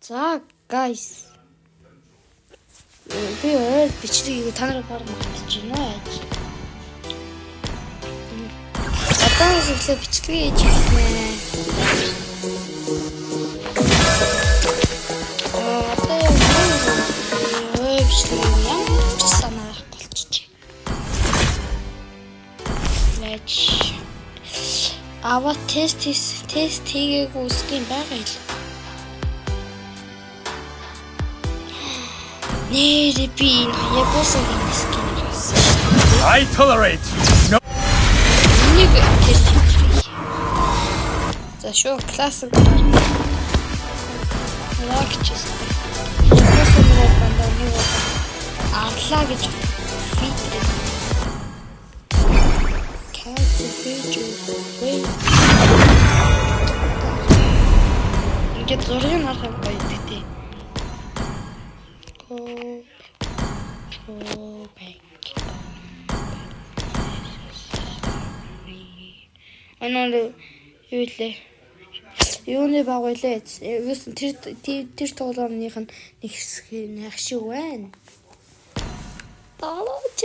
За guys. Би өөр бичлэгийг та нарыг баг магтаж байна. Одоос эхлээ бичлэгээ хийж эхэлнэ. Бичлэг ямар ч санаа болчих. Леч. Ава тест хийгээгүй үсгийн байгаа юм. Нэр би япосгийн үсгийн байсан. I tolerate no. Нэг тест хийх. За шо классик. Логчс. Япосгийн бандаа нэг арлаа гэж фитрээ. Ингээд зургийг харах гоё дээ. Go back. Анаа юу лээ? Юуны баг байлээ. Тэр тоглоомных нь нэг хэсэг нэг шиг байна. Талаач.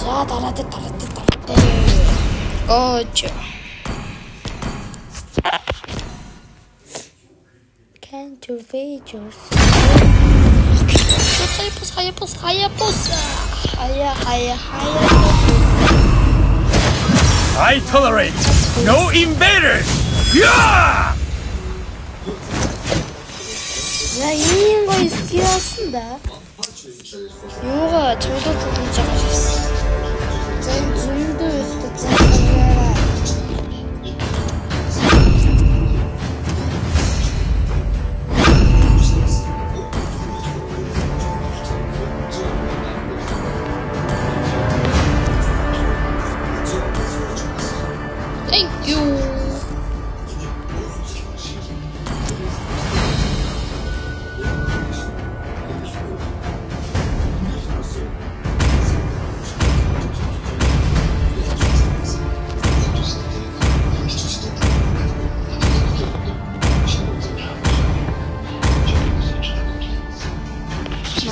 За дараад. Гоч. Can't you feel yourself? I tolerate no invaders. Yeah! За ийм гоё скиасан да. Юугаа цуглаж байгаа юм. За энэ зөндөө өстөж байгаа. Thank you.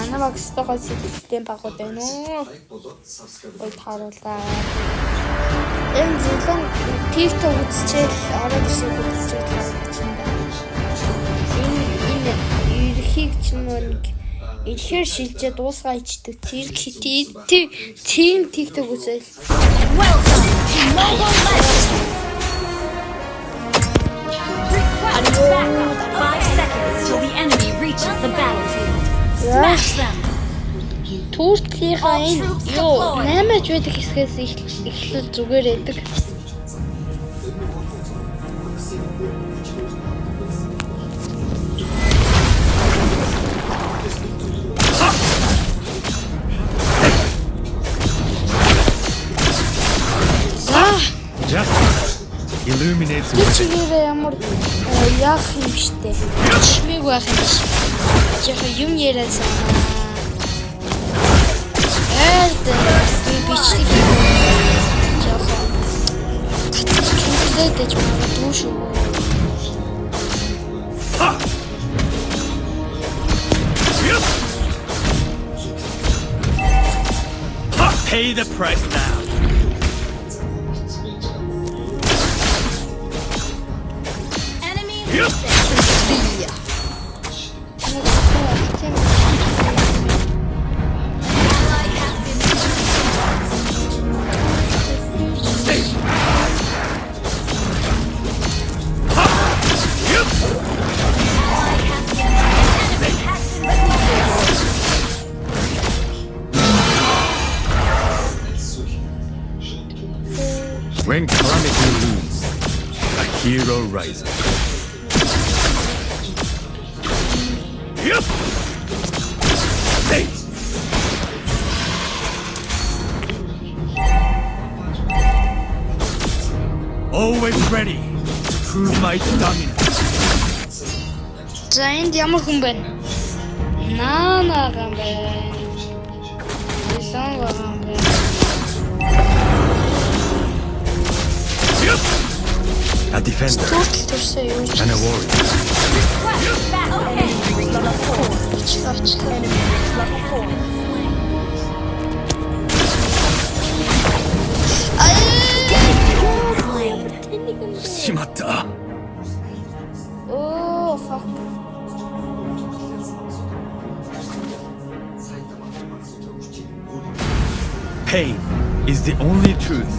Манай багстайгаа сэтгэлтэй багууд байна уу? Ой тааруулаа. Энэ зөвлөн TikTok үзчихэл ороод ирсэн үзчихэл харагдаж байна. Энэ ерхийг чинь нэг ихээр шилжээ дуусгаа ичдэг зэрэг тийм TikTok үзэл. Welcome to Mobile Legends. Backup. 5 seconds till the enemy reaches the battlefield. Smash them. Туртлийнхаа энэ юу 8-аж байдаг хэсгээс эхлэл зүгээр байдаг. Illuminates. Чигээр ямар яах юм штэ. Чимээг байх юм биш. Яг юм яриасан. Бичлэг яахаа татчихлээд магадгүй шүү. Pay the price now. Enemy When calamity looms, a hero rises. Hey! Always ready to prove my dominance. За энд ямар хүн байна? Наа гам байна. Исэн гам байна. A defender Төртөл төрсөн юу ч. and a warrior. Okay. Level 4. Очлоо. Enemy reached level 4. Slain. Shimatta. Oh fuck. Pain is the only truth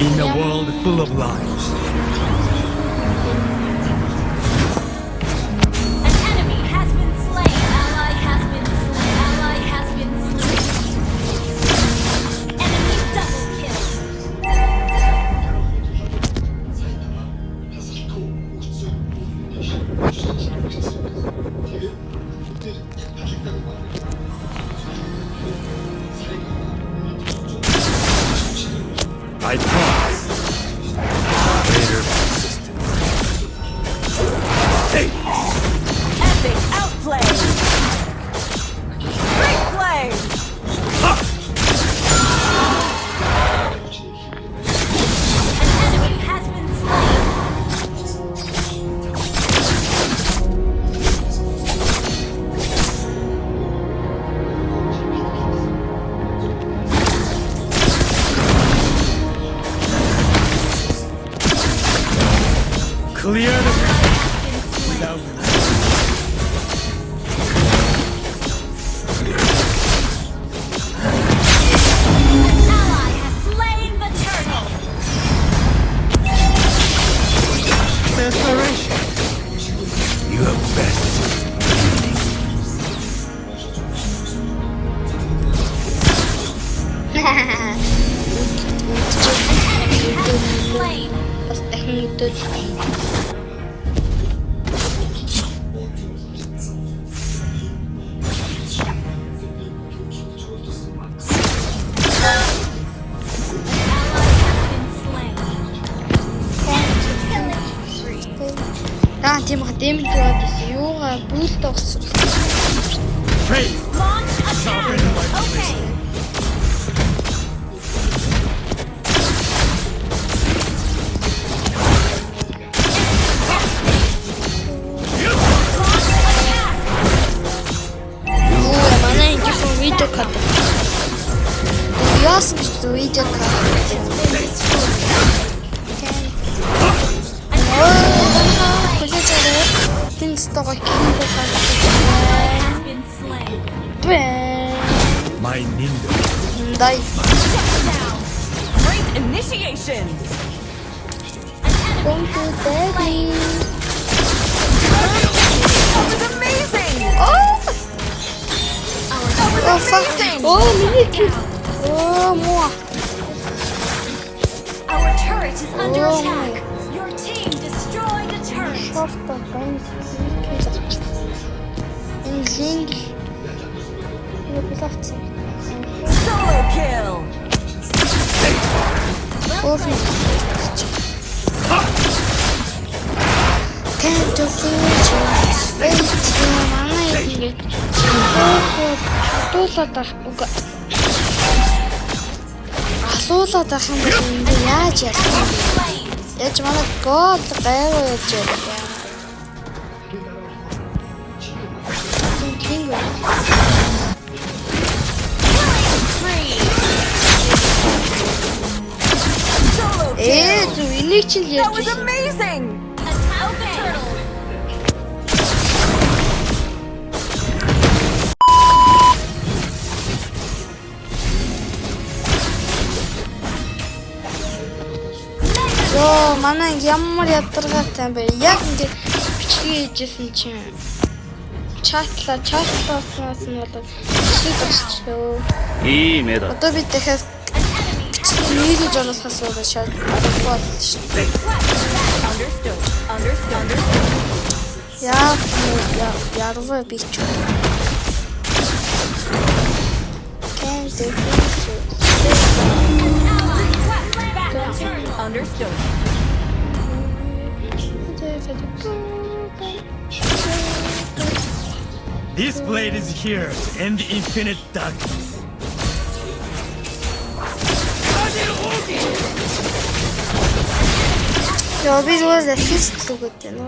in a world full of lies. An enemy has been slain. Ally has been slain. Ally has been slain. Enemy double kill. I promise. Greater persistence. Hey! Epic outplay! Great play! An enemy has been slain. Clear the without Ally has slain the turtle. desperation. You have best. Enemy has been slain. Бас дахин өдөөд. Аа тийм ха дэмэл дуугаад байсан. Юугаа бүлд огсрол. Pray. Launch attack. Okay. Launch attack. Юу манай ингэсэн видео кат. Яасан гэж видео кат. Пинстога кино кат. Has been slain. My ninja. Дай. Down. Great initiation! Don't do daddy. That was amazing! Oh! That was Oh fuck. amazing! Oh, Miki. Oh, moi. Our turret is under Oh. attack. Your team destroyed a turret. Шорта байна. Инжинг. Юу боловч. Solo kill! Офис. Can't do future. Wait, манай ингэж. Дуулаад авах. Асуулаад авах юм бол ингэ яаж яах вэ? Slain. Яж манай гол гайвуу яаж яах вэ? Кинг. Free. Solo kill! Зү энийг чинь That was ярьж. amazing! Attack the turtle. Йоо, манай ямар ядаргаатай юм бэ? Яг ингэ бичгээ хийжсэн чинь чатлааснаас нь болоод бичиг болчихлоо. いい目だ。 Одоо би дахиад видео жуулахаас өөрөө шал болчихсон шүү дээ. Understood. Understood. Яруу би ч. Can't do future. Ally has slain. Understood. Understood. This blade is here to end the infinite darkness. Яа би зүгээр assist л өгöd байна.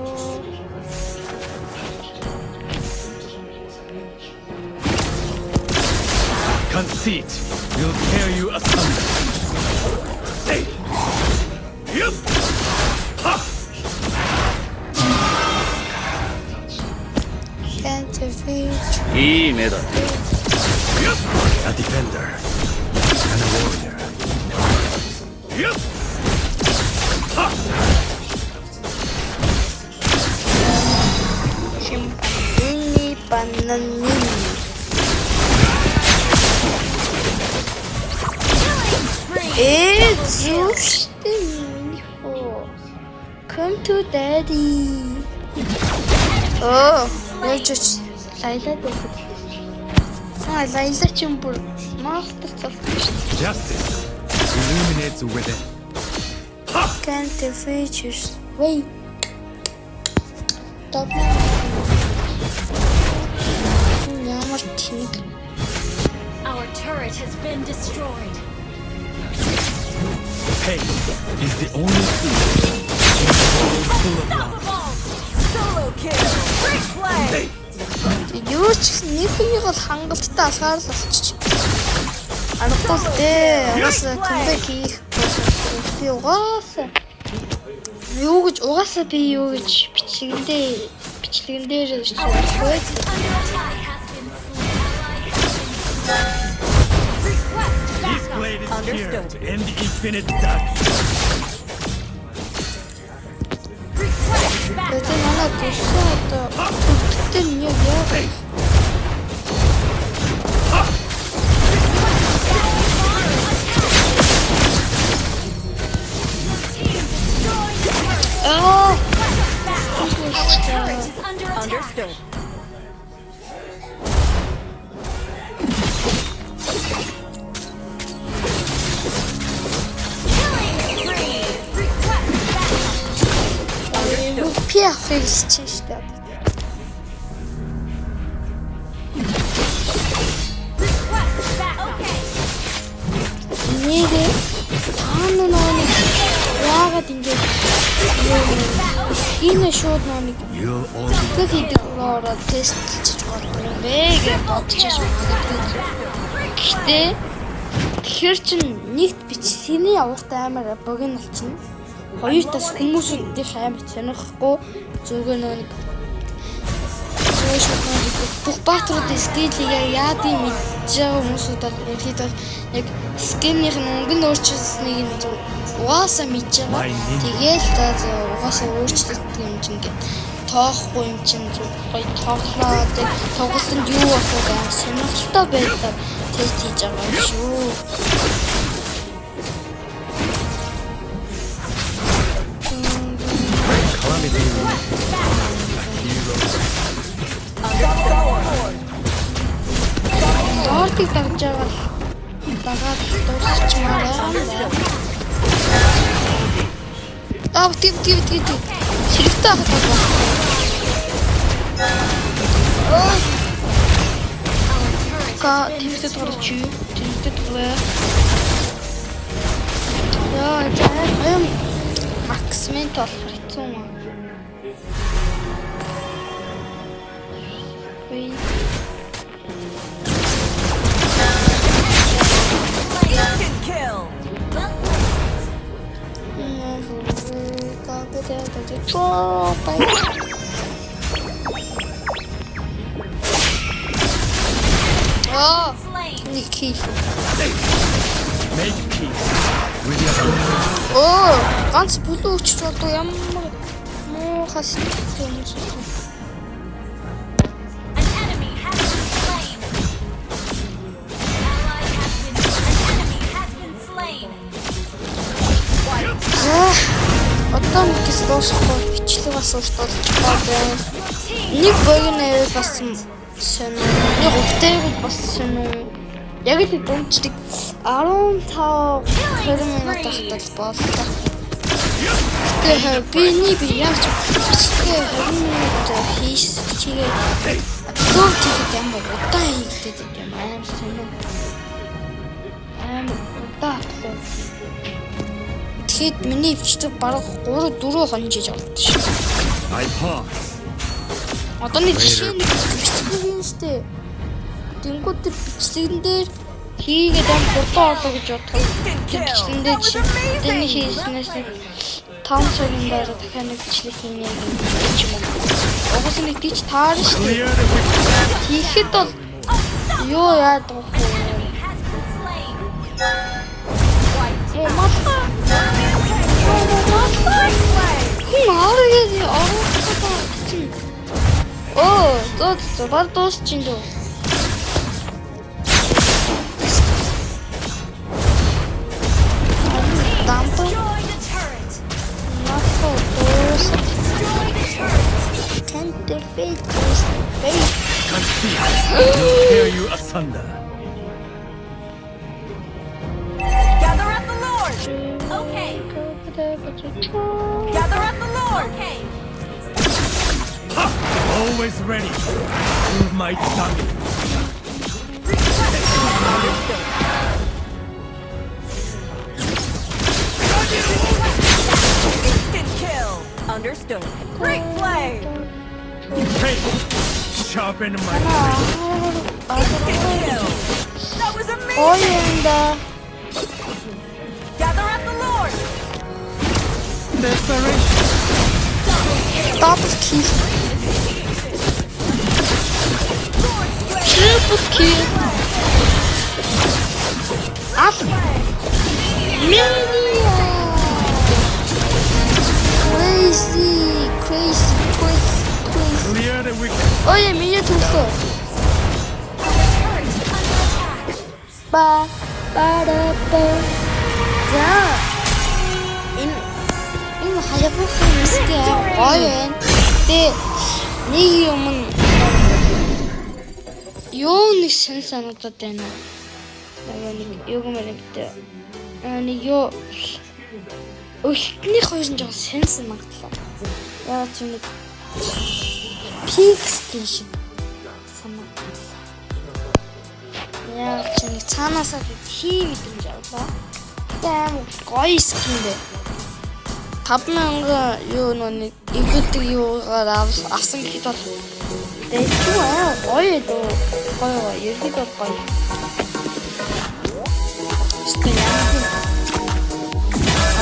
Conceit will tear you asunder. Hey! Yup! Ha! Can't reach. いい目だ。 Yup! A defender and a warrior. Yup! Ha! Ini bananini. It's come to daddy. Oh, let's just Layla дэх. Layla ч юм бүр master талтай. Justice illuminates within. Can't the features. Wait. Stop. Ямар тэнэг. Our turret has been destroyed. Pain is the only truth in a world full of lies. Unstoppable! Solo kill. Great play. Hey! Юу ч нэг хүнийг бол хангалттай алгаар л болчих. Аргагүй л дээ. Угаасаа comeback хийх би угаасаа би юу гэж бичлэгэн дээр Under шийдэх. attack has been slain. Request This backup. blade is here Understood. to end the infinite darkness. Request backup. Тэгээд манай төсөө одоо төгтөлтэй нь яг яа. Аа. Turret is under attack. Understood. Killing spree. Request backup. Пиа фикс чинь штэ. Request backup. Okay. Нэрээ тааны нөөник яагаад ингэж скинэ шууд нөөник You'll all тэг хийдэг ороод тест хийж болдог юм бэ гэж бодчихж магадгүй. Гэхдээ тэгэхээр чин нэгт бичлэгийн авахтай амар богино болчихно. Хоёр тас хүмүүсүүдийн амар сонирхгүй зөвгөө нөөник бүх баатруудын скиллийг яад юм мэдж байгаа хүмүүсүүд бол ерхэд бол яг скиннийх нь өнгөнд өөрчлөлтнийг нь угаасаа мэдж байгаа. Тэгээл угаасаа өөрчлөлт юм чинь ингээд тоохгүй юм чинь гоё тоглоод тоглолтод юу болох вэ гэж сонирхолтой байдлаар тест хийж байгаа юм шүү. calamity a hero. Доортыг дагж байгаа дагаад дуусчмаараа. Аа тийм. Хэрэгтэй хатаа байна. Тэвтэй гарч юу? Тэвтэй гараа. Яа, максимум толох хэцүү маа. Instant kill. Oh, Slain. Nikki. Make peace with your own. Oh, ганц бүлүү өчч одоо ямар муу хас юм. An enemy has been slain. An enemy has been slain. Одоо мэдээс дуусахгүй бичлэг бас уртал байна. Нэг богино бас сонио. Нэг өвтэйг бас сонио. Яг л дүнчлэг 15-20 минут тахтал боллоо. Тэгээ би яг бичлэгээ 20 минут хийс чигээ лов чигээ ямар удаа хийгдээд юм аим сонир. Удаа. Тэгэхэд миний бичдэг бараг 3-4 хон жиж авдаг шүү. I pause. Одоо нэг жишээ нэг бичдэг юм штэ. Тэнгууд тэр бичлэгэн дээр хийгээд ам хурдан орлоо гэж бодох. Бичлэгэн дээр тэний хийснээс 5 цагийн дараа дахиад нэг бичлэг хийнэ гэж юм уу. Угсаа нэг тийч таар штэ. Clear the wicket. Хийхэд бол юу яадаг вэ? Мата. Оо, бар дуусчихин дөө. Дампо. Нато дуус. Тентер фейтс. Concede. We'll tear you asunder. Gather at the Lord. Okay. Gather at the Lord. Okay. Always ready. Prove my tongue. Instant kill. Understood. Great play. Hey, sharpen my Instant kill. That was amazing. Oyunda. Gather at the Lord. desperation. Double kill. Triple kill. Up. Mania. Crazy. Clear the wicket. Oh yeah, 미니어 줬어. 빠라빠. 자, 이거 하자보고 있을게요. 과연 내 니기용은 요니 센스는 어떻대나? 나는 요거만 했대. 아니 요 ихний хоёр нь жоо сенс магтлаа. Яа ч юм пикс гэж санагдлаа. Яа ч юм цаанаасаа тийм мэдрэмж авлаа. Тэм гоё скин бэ. 5000 юу нэг игдэг юугаар авсан гэхэд бол дэчүү аа гоё дөө. Гоё ердий гоё. Стеян.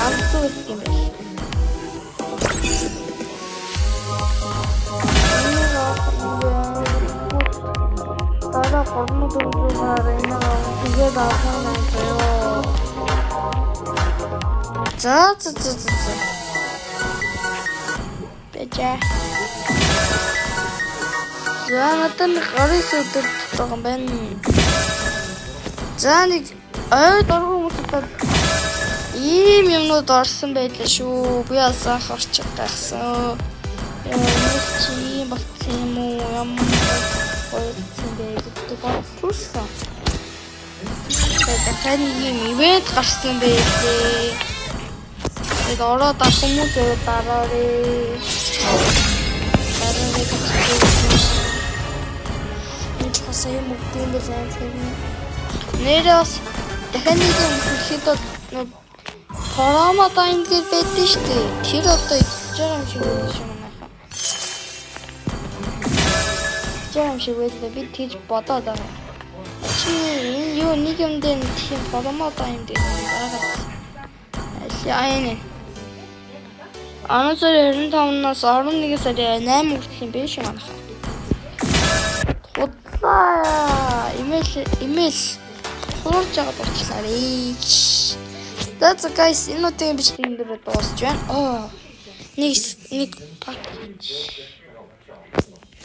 Антуу юм бэ. Тара гормод өгөөр энэ тэгээд авахнаа. За. Бэжэ. За надад гарис өдөр байгаа юм байна. За нэг ой дургуй хүмүүстэй ийм юмнууд орсон байлаа шүү. Би алсан харч гайхсан. Яа чи болцсон юм уу? Ямар болцсон бэ гэдэг бодчихсон. Тэгэхээр ийм ивент гарсан байлээ. Тэгээд ороод хүмүүс дараарэ. Энд хасаа юм уу юм бэ зэн. Нэрээс дахиад нэг юм хэлэхэд Парамата ингэж байдсан шүү дээ. Тэр одоо идэж байгаа юм шиг байна шүү манайхаа. Жам шиг байлаа би тэгж бодоод байгаа. Чи энэ юу нэг юм дээр тийм парамата юм дээр байгаад. Яа. Анасаар 25-наас 11 сарын 8 хүртэл юм биш үү манайхаа. Худлаа. Имэйл хуурж байгаа болчихлаа. That's guys, энэ үеийн бичлэгэн дээр дуусч байна. Нэг пакэж.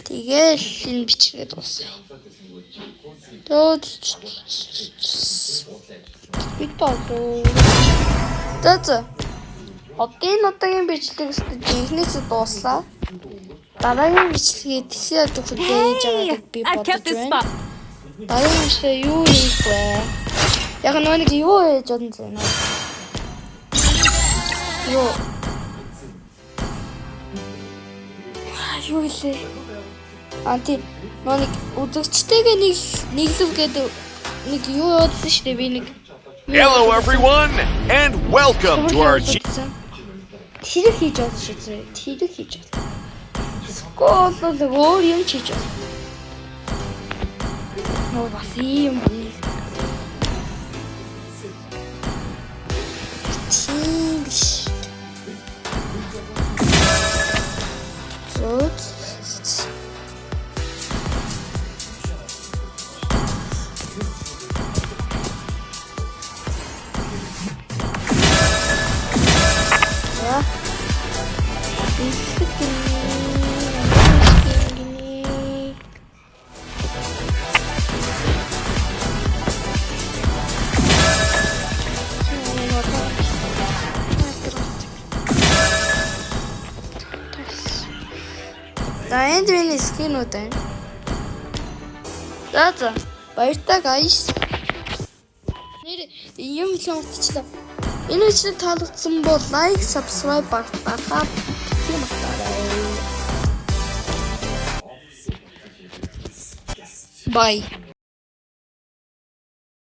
Тэгээд энэ бичлэгээ дуусгая. That's одоогийн бичлэгээс жинхнээсээ дууслаа. Дараагийн бичлэгээ тийшээ хүлээж аваад би бодож байна. Дараагийн бичлэг юу хийх вэ? Яг нэг юу хийж байна зэ. Юу гэлээ? Анти нэг үзэгчтэйгээ нэглэв гэдэг нэг юу явуулсан шүү дээ би нэг. Hello everyone and welcome to our тэрэг хийж байгаа шүү дээ. Тэрэг хийж байгаа. Скол өөр юм хийж байгаа. Нөө бас юм байна. Тинш. Зот. Эндвин скинүүд байна. За баяртай guys. Нэр юм хэлэн утчлаа. Энэ видео таалагдсан бол лайк, subscribe багтаахаа тийм батарей. Bye.